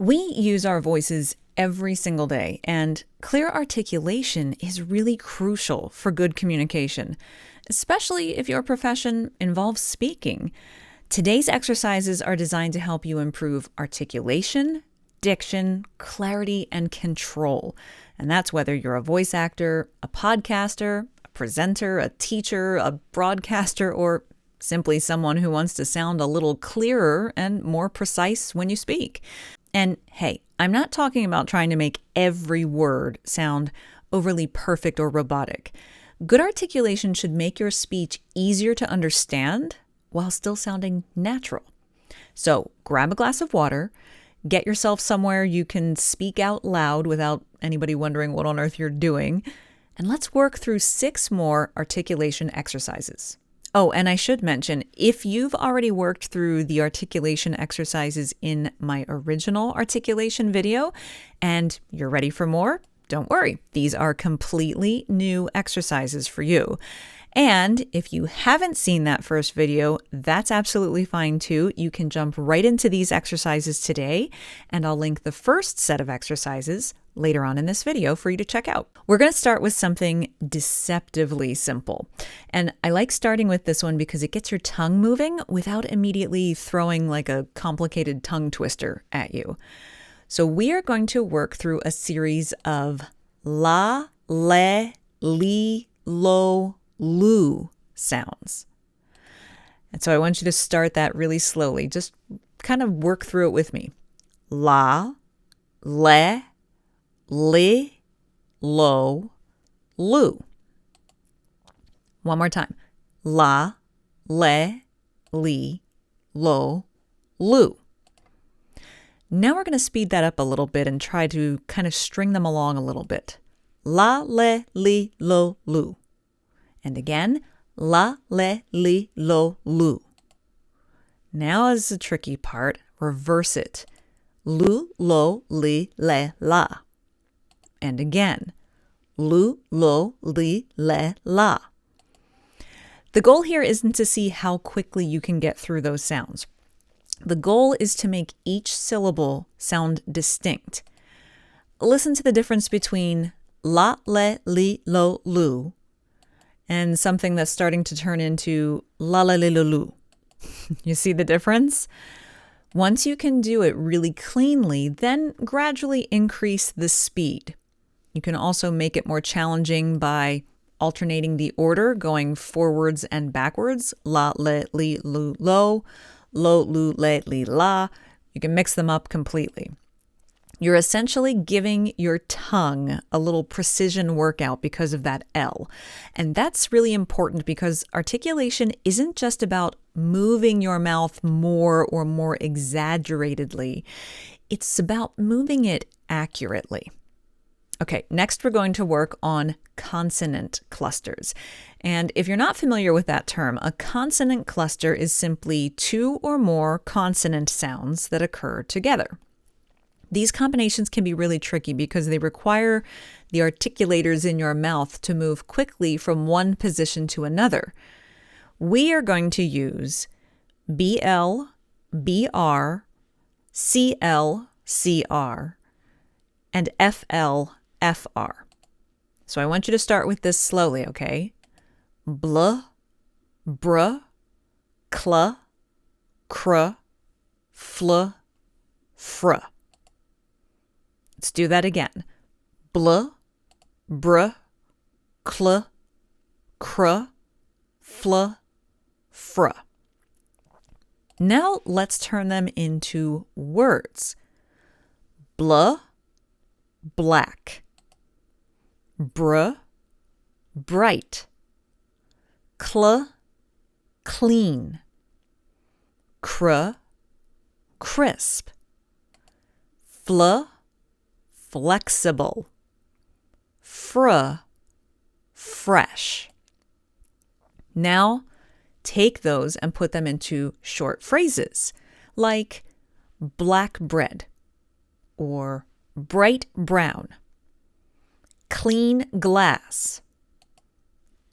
We use our voices every single day, and clear articulation is really crucial for good communication, especially if your profession involves speaking. Today's exercises are designed to help you improve articulation, diction, clarity, and control. And that's whether you're a voice actor, a podcaster, a presenter, a teacher, a broadcaster, or simply someone who wants to sound a little clearer and more precise when you speak. And hey, I'm not talking about trying to make every word sound overly perfect or robotic. Good articulation should make your speech easier to understand while still sounding natural. So grab a glass of water, get yourself somewhere you can speak out loud without anybody wondering what on earth you're doing, and let's work through 6 more articulation exercises. Oh, and I should mention, if you've already worked through the articulation exercises in my original articulation video and you're ready for more, don't worry. These are completely new exercises for you. And if you haven't seen that first video, that's absolutely fine too. You can jump right into these exercises today, and I'll link the first set of exercises later on in this video for you to check out. We're going to start with something deceptively simple. And I like starting with this one because it gets your tongue moving without immediately throwing like a complicated tongue twister at you. So we are going to work through a series of la, le, li, lo, lu sounds. And so I want you to start that really slowly. Just kind of work through it with me. La, le, li, lo, lu. One more time. La, le, li, lo, lu. Now we're going to speed that up a little bit and try to kind of string them along a little bit. La, le, li, lo, lu. And again, la, le, li, lo, lu. Now is the tricky part. Reverse it. Lu, lo, li, le, la. And again, lu, lo, li, le, la. The goal here isn't to see how quickly you can get through those sounds. The goal is to make each syllable sound distinct. Listen to the difference between la, le, li, lo, lu and something that's starting to turn into la, la, li, lo, lu. You see the difference? Once you can do it really cleanly, then gradually increase the speed. You can also make it more challenging by alternating the order, going forwards and backwards. La, le, li, lu, lo, lu, le, li, la. You can mix them up completely. You're essentially giving your tongue a little precision workout because of that L. And that's really important because articulation isn't just about moving your mouth more or more exaggeratedly. It's about moving it accurately. Okay, next we're going to work on consonant clusters. And if you're not familiar with that term, a consonant cluster is simply 2 or more consonant sounds that occur together. These combinations can be really tricky because they require the articulators in your mouth to move quickly from one position to another. We are going to use BL, BR, CL, CR, and FL, FR. So I want you to start with this slowly, okay? Bl, br, cl, cr, fl, fr. Let's do that again. Bl, br, cl, cr, fl, fr. Now let's turn them into words. Bl, black. Br, bright. Cl, clean. Cr, crisp. Fl, flexible. Fr, fresh. Now take those and put them into short phrases like black bread or bright brown, clean glass,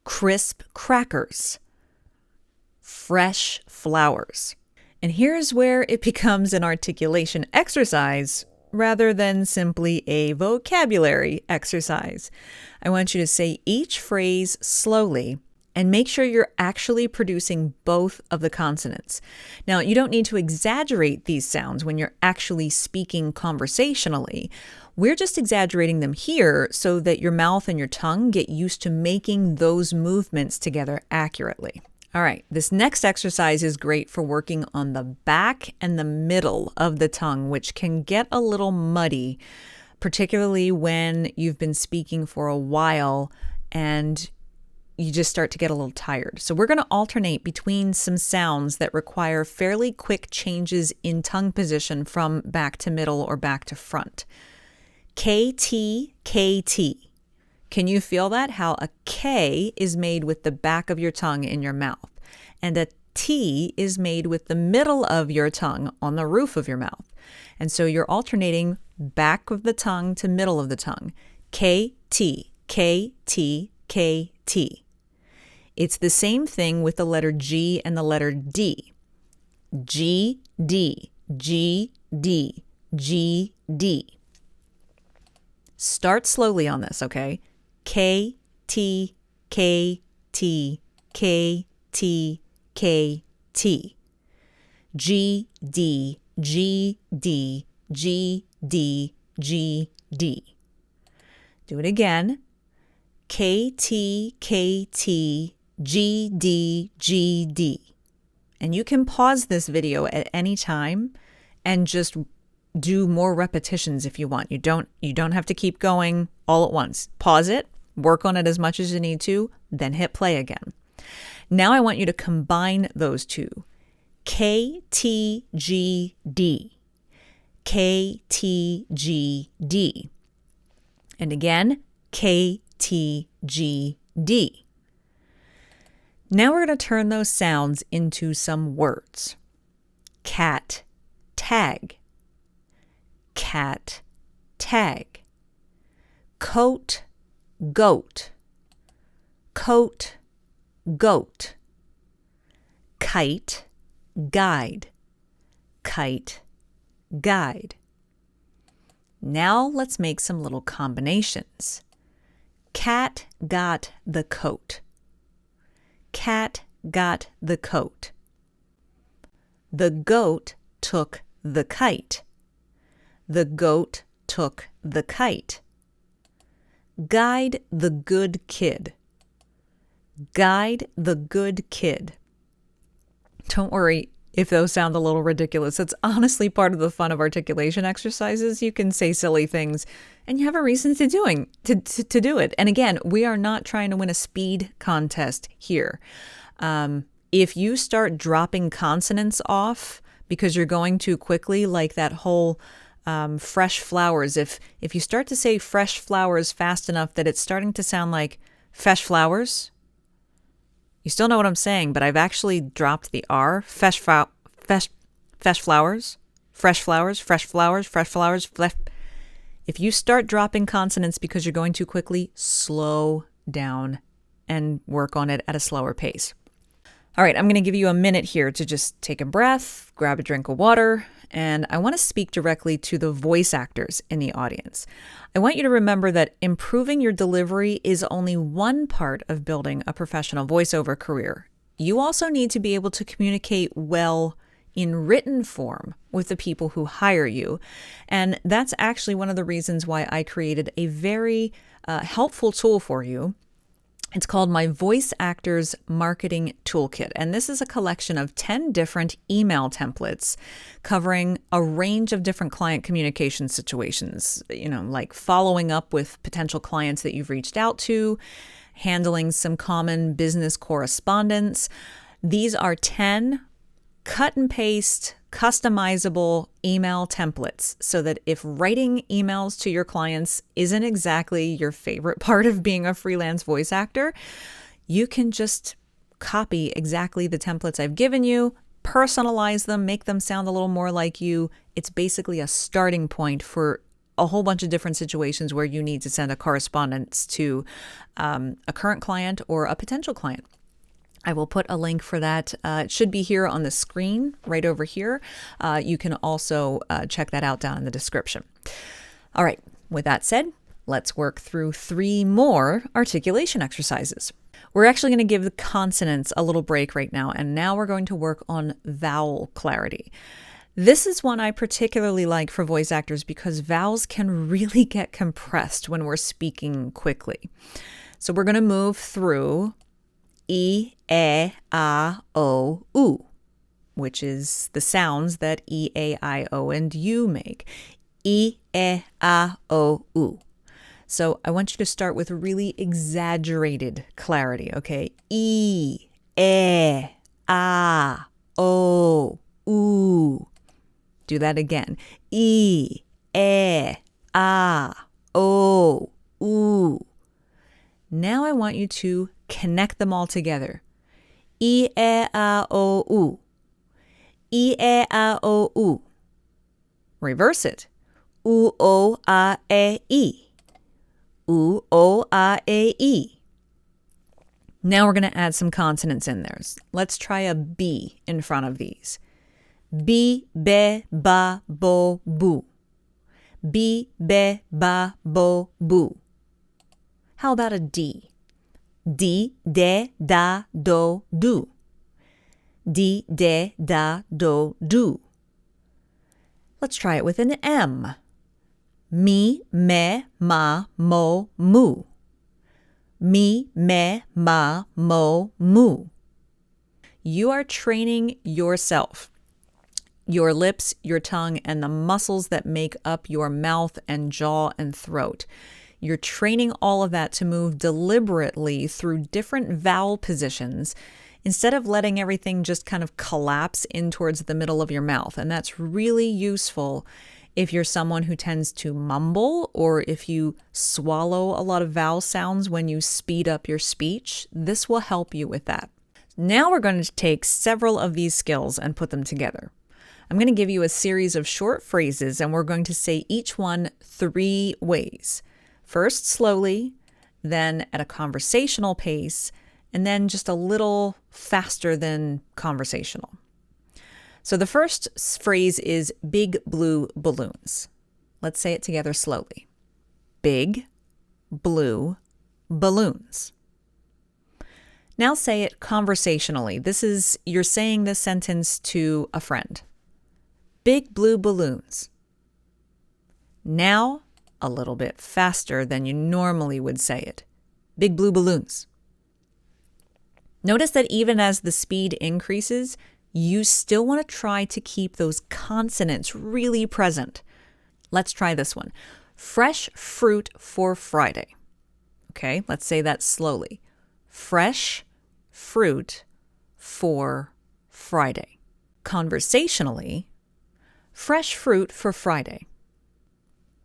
crisp crackers, fresh flowers. And here's where it becomes an articulation exercise rather than simply a vocabulary exercise. I want you to say each phrase slowly and make sure you're actually producing both of the consonants. Now, you don't need to exaggerate these sounds when you're actually speaking conversationally. We're just exaggerating them here so that your mouth and your tongue get used to making those movements together accurately. All right, this next exercise is great for working on the back and the middle of the tongue, which can get a little muddy, particularly when you've been speaking for a while and you just start to get a little tired. So we're going to alternate between some sounds that require fairly quick changes in tongue position from back to middle or back to front. KT, KT. Can you feel that? How a K is made with the back of your tongue in your mouth, and a T is made with the middle of your tongue on the roof of your mouth. And so you're alternating back of the tongue to middle of the tongue. KT, KT, KT. It's the same thing with the letter G and the letter D. G, D, G, D, G, D. Start slowly on this, okay? K, T, K, T, K, T, K, T. G, D, G, D, G, D, G, D. Do it again. K, T, K, T, G, D, G, D. And you can pause this video at any time and just do more repetitions if you want. You don't have to keep going all at once. Pause it, work on it as much as you need to, then hit play again. Now I want you to combine those two. K, T, G, D. K, T, G, D. And again, K, T, G, D. Now we're going to turn those sounds into some words. Cat, tag. Cat, tag. Coat, goat. Coat, goat. Kite, guide. Kite, guide. Now let's make some little combinations. Cat got the coat. Cat got the coat. The goat took the kite. The goat took the kite. Guide the good kid. Guide the good kid. Don't worry if those sound a little ridiculous. It's honestly part of the fun of articulation exercises. You can say silly things and you have a reason to do it. And again, we are not trying to win a speed contest here. If you start dropping consonants off because you're going too quickly, like that whole fresh flowers, if you start to say fresh flowers fast enough that it's starting to sound like fresh flowers, you still know what I'm saying, but I've actually dropped the R. Fresh flowers, fresh flowers, fresh flowers, fresh flowers. If you start dropping consonants because you're going too quickly, slow down and work on it at a slower pace. All right, I'm going to give you a minute here to just take a breath, grab a drink of water, and I want to speak directly to the voice actors in the audience. I want you to remember that improving your delivery is only one part of building a professional voiceover career. You also need to be able to communicate well in written form with the people who hire you. And that's actually one of the reasons why I created a very helpful tool for you. It's called my Voice Actors Marketing Toolkit, and this is a collection of 10 different email templates covering a range of different client communication situations, like following up with potential clients that you've reached out to, handling some common business correspondence. These are 10 cut and paste, customizable email templates so that if writing emails to your clients isn't exactly your favorite part of being a freelance voice actor, you can just copy exactly the templates I've given you, personalize them, make them sound a little more like you. It's basically a starting point for a whole bunch of different situations where you need to send a correspondence to a current client or a potential client. I will put a link for that. It should be here on the screen right over here. You can also check that out down in the description. All right, with that said, let's work through 3 more articulation exercises. We're actually going to give the consonants a little break right now, and now we're going to work on vowel clarity. This is one I particularly like for voice actors because vowels can really get compressed when we're speaking quickly. So we're going to move through E, E, A, O, U, which is the sounds that E, A, I, O, and U make. E, E, A, O, U. So I want you to start with really exaggerated clarity, okay? E, E, A, O, U. Do that again. E, E, A, O, U. Now I want you to connect them all together. E, E, A, O, U. E, E, A, O, U. Reverse it. U, O, A, E, I. U, O, A, E, I. Now we're going to add some consonants in there. Let's try a B in front of these. B, be, ba, bo, bu. B, be, ba, bo, bu. How about a D? D, de, da, do, do. D, de, da, do, do. Let's try it with an M. Me, me, ma, mo, mu. Me, me, ma, mo, mu. You are training yourself, your lips, your tongue, and the muscles that make up your mouth and jaw and throat. You're training all of that to move deliberately through different vowel positions instead of letting everything just kind of collapse in towards the middle of your mouth. And that's really useful if you're someone who tends to mumble or if you swallow a lot of vowel sounds when you speed up your speech. This will help you with that. Now we're going to take several of these skills and put them together. I'm going to give you a series of short phrases and we're going to say each one 3 ways. First slowly, then at a conversational pace, and then just a little faster than conversational. So the first phrase is big blue balloons. Let's say it together slowly. Big blue balloons. Now say it conversationally. You're saying this sentence to a friend. Big blue balloons. Now, a little bit faster than you normally would say it. Big blue balloons. Notice that even as the speed increases, you still want to try to keep those consonants really present. Let's try this one. Fresh fruit for Friday. Okay, let's say that slowly. Fresh fruit for Friday. Conversationally, fresh fruit for Friday.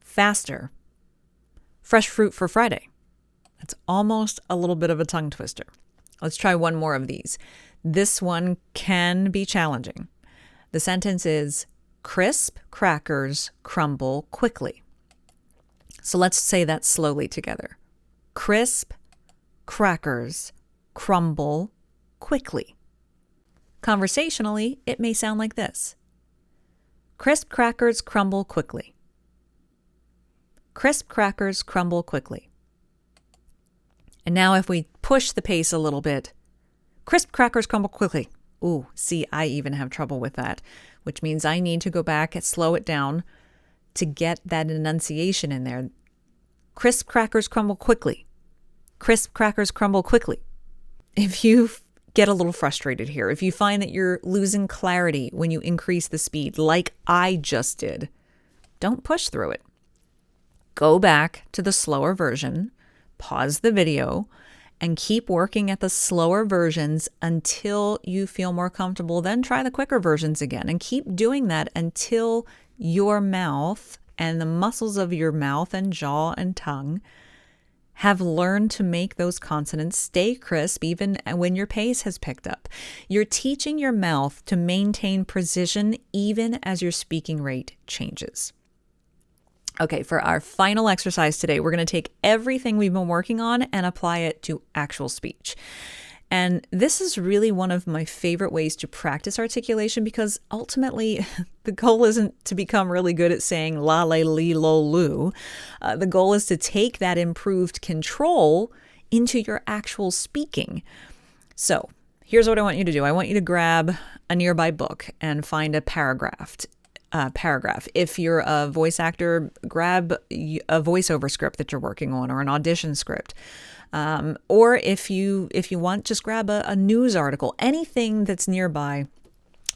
Faster. Fresh fruit for Friday. That's almost a little bit of a tongue twister. Let's try one more of these. This one can be challenging. The sentence is, crisp crackers crumble quickly. So let's say that slowly together. Crisp crackers crumble quickly. Conversationally, it may sound like this. Crisp crackers crumble quickly. Crisp crackers crumble quickly. And now if we push the pace a little bit, crisp crackers crumble quickly. Ooh, see, I even have trouble with that, which means I need to go back and slow it down to get that enunciation in there. Crisp crackers crumble quickly. Crisp crackers crumble quickly. If you get a little frustrated here, if you find that you're losing clarity when you increase the speed, like I just did, don't push through it. Go back to the slower version, pause the video, and keep working at the slower versions until you feel more comfortable. Then try the quicker versions again and keep doing that until your mouth and the muscles of your mouth and jaw and tongue have learned to make those consonants stay crisp even when your pace has picked up. You're teaching your mouth to maintain precision even as your speaking rate changes. Okay, for our final exercise today, we're going to take everything we've been working on and apply it to actual speech. And this is really one of my favorite ways to practice articulation because ultimately the goal isn't to become really good at saying la, la, li, lo, lu. The goal is to take that improved control into your actual speaking. So here's what I want you to do. I want you to grab a nearby book and find a paragraph. If you're a voice actor, grab a voiceover script that you're working on or an audition script. Or if you want, just grab a news article, anything that's nearby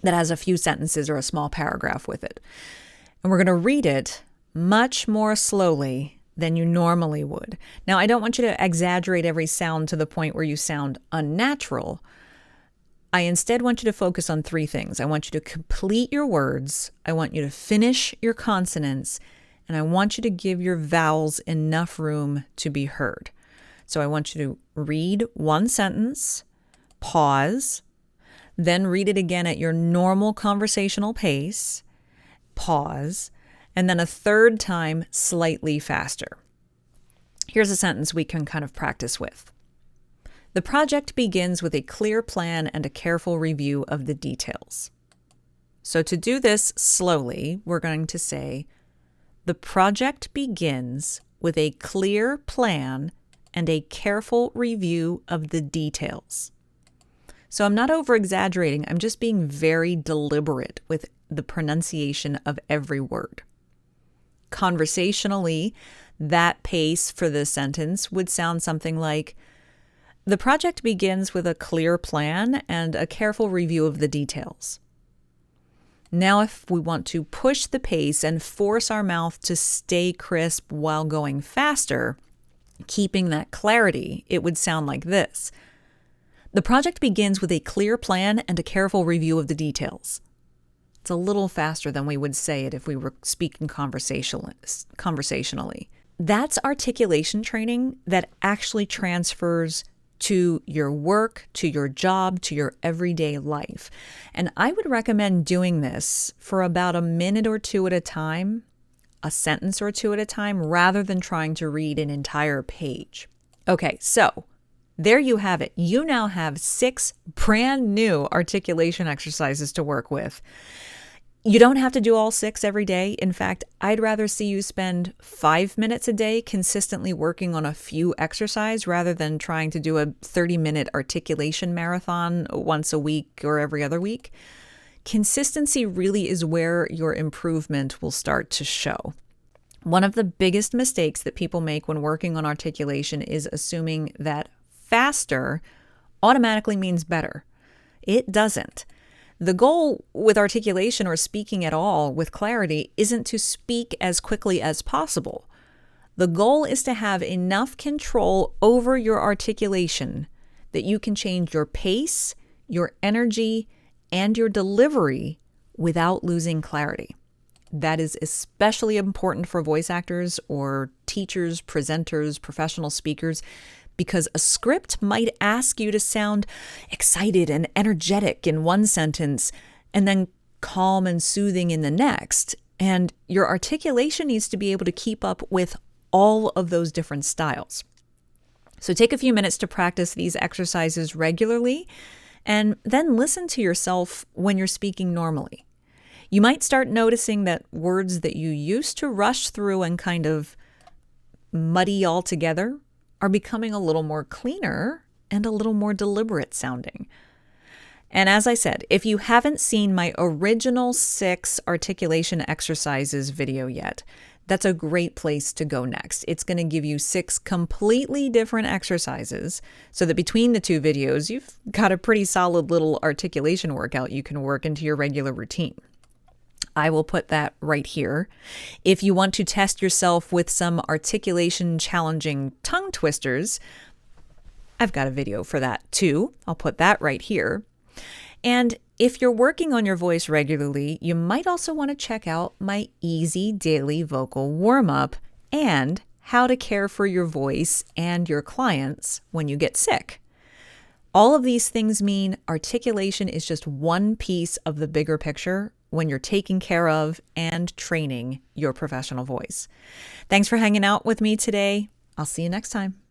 that has a few sentences or a small paragraph with it. And we're going to read it much more slowly than you normally would. Now, I don't want you to exaggerate every sound to the point where you sound unnatural. I instead want you to focus on three things. I want you to complete your words, I want you to finish your consonants, and I want you to give your vowels enough room to be heard. So I want you to read one sentence, pause, then read it again at your normal conversational pace, pause, and then a third time slightly faster. Here's a sentence we can kind of practice with. The project begins with a clear plan and a careful review of the details. So to do this slowly, we're going to say, the project begins with a clear plan and a careful review of the details. So I'm not over-exaggerating, I'm just being very deliberate with the pronunciation of every word. Conversationally, that pace for this sentence would sound something like, the project begins with a clear plan and a careful review of the details. Now, if we want to push the pace and force our mouth to stay crisp while going faster, keeping that clarity, it would sound like this. The project begins with a clear plan and a careful review of the details. It's a little faster than we would say it if we were speaking conversationally. That's articulation training that actually transfers to your work, to your job, to your everyday life. And I would recommend doing this for about a minute or two at a time, a sentence or two at a time, rather than trying to read an entire page. Okay, so there you have it. You now have 6 brand new articulation exercises to work with. You don't have to do all 6 every day. In fact, I'd rather see you spend 5 minutes a day consistently working on a few exercises rather than trying to do a 30-minute articulation marathon once a week or every other week. Consistency really is where your improvement will start to show. One of the biggest mistakes that people make when working on articulation is assuming that faster automatically means better. It doesn't. The goal with articulation or speaking at all with clarity isn't to speak as quickly as possible. The goal is to have enough control over your articulation that you can change your pace, your energy, and your delivery without losing clarity. That is especially important for voice actors or teachers, presenters, professional speakers, because a script might ask you to sound excited and energetic in one sentence and then calm and soothing in the next. And your articulation needs to be able to keep up with all of those different styles. So take a few minutes to practice these exercises regularly and then listen to yourself when you're speaking normally. You might start noticing that words that you used to rush through and kind of muddy all together are becoming a little more cleaner and a little more deliberate sounding. And as I said, if you haven't seen my original 6 articulation exercises video yet, that's a great place to go next. It's going to give you 6 completely different exercises so that between the 2 videos, you've got a pretty solid little articulation workout you can work into your regular routine. I will put that right here. If you want to test yourself with some articulation challenging tongue twisters, I've got a video for that too. I'll put that right here. And if you're working on your voice regularly, you might also want to check out my easy daily vocal warm-up and how to care for your voice and your clients when you get sick. All of these things mean articulation is just one piece of the bigger picture when you're taking care of and training your professional voice. Thanks for hanging out with me today. I'll see you next time.